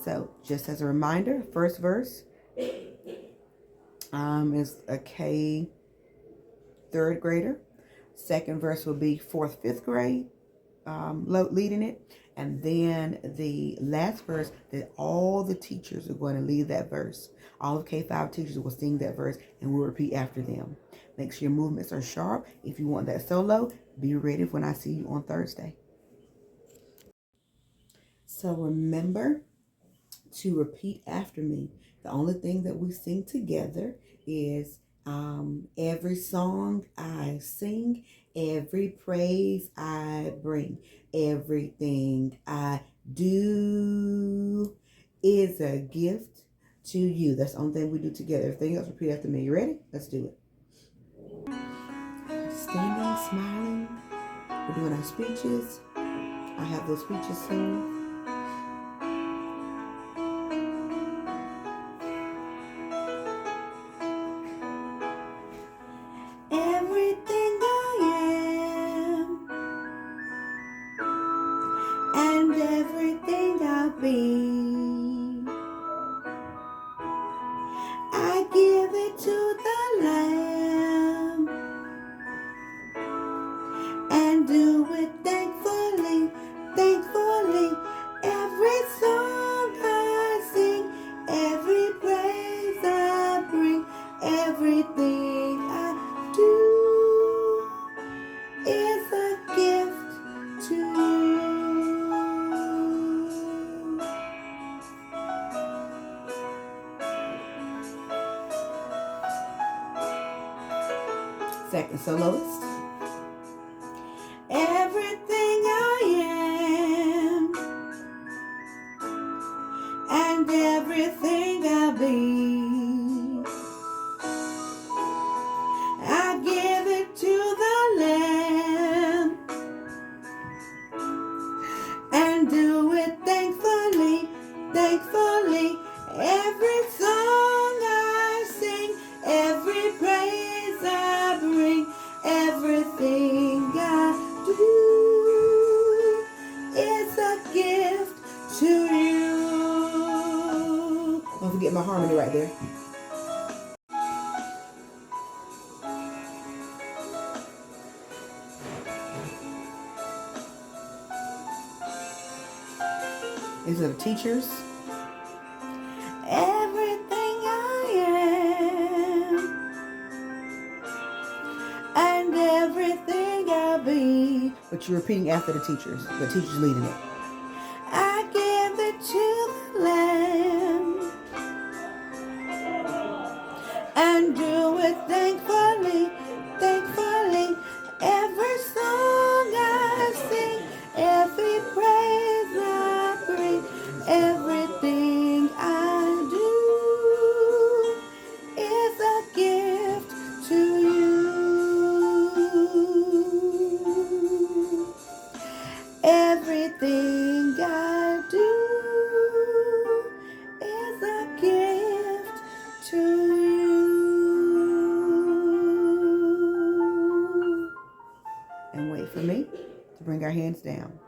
So just as a reminder, first verse is a K third grader. Second verse will be fourth, fifth grade leading it. And then the last verse, that all the teachers are going to lead that verse. All of K5 teachers will sing that verse and we'll repeat after them. Make sure your movements are sharp. If you want that solo, be ready when I see you on Thursday. So remember to repeat after me. The only thing that we sing together is every song I sing, every praise I bring, everything I do is a gift to you. That's the only thing we do together. Everything else, repeat after me. You ready? Let's do it. Standing, smiling. We're doing our speeches. I have those speeches soon. Everything I am and everything I'll be, I give it to the Lamb and do it thankfully, thankfully. Every song I sing, every praise I bring, everything I do is a gift to you. Second soloist. Everything I am and everything I'll be, I give it to the Lamb and do it thankfully, thankfully. Every song I sing, every praise I bring, everything I do is a gift to you. Don't forget my harmony right there. These are the teachers. Everything I am and everything I'll be. But you're repeating after the teachers leading it. I give it to the Lamb and do it thankfully, thankfully. Every song I sing, every praise I bring, everything I do is a gift to you. Everything I do is a gift to you. And wait for me to bring our hands down.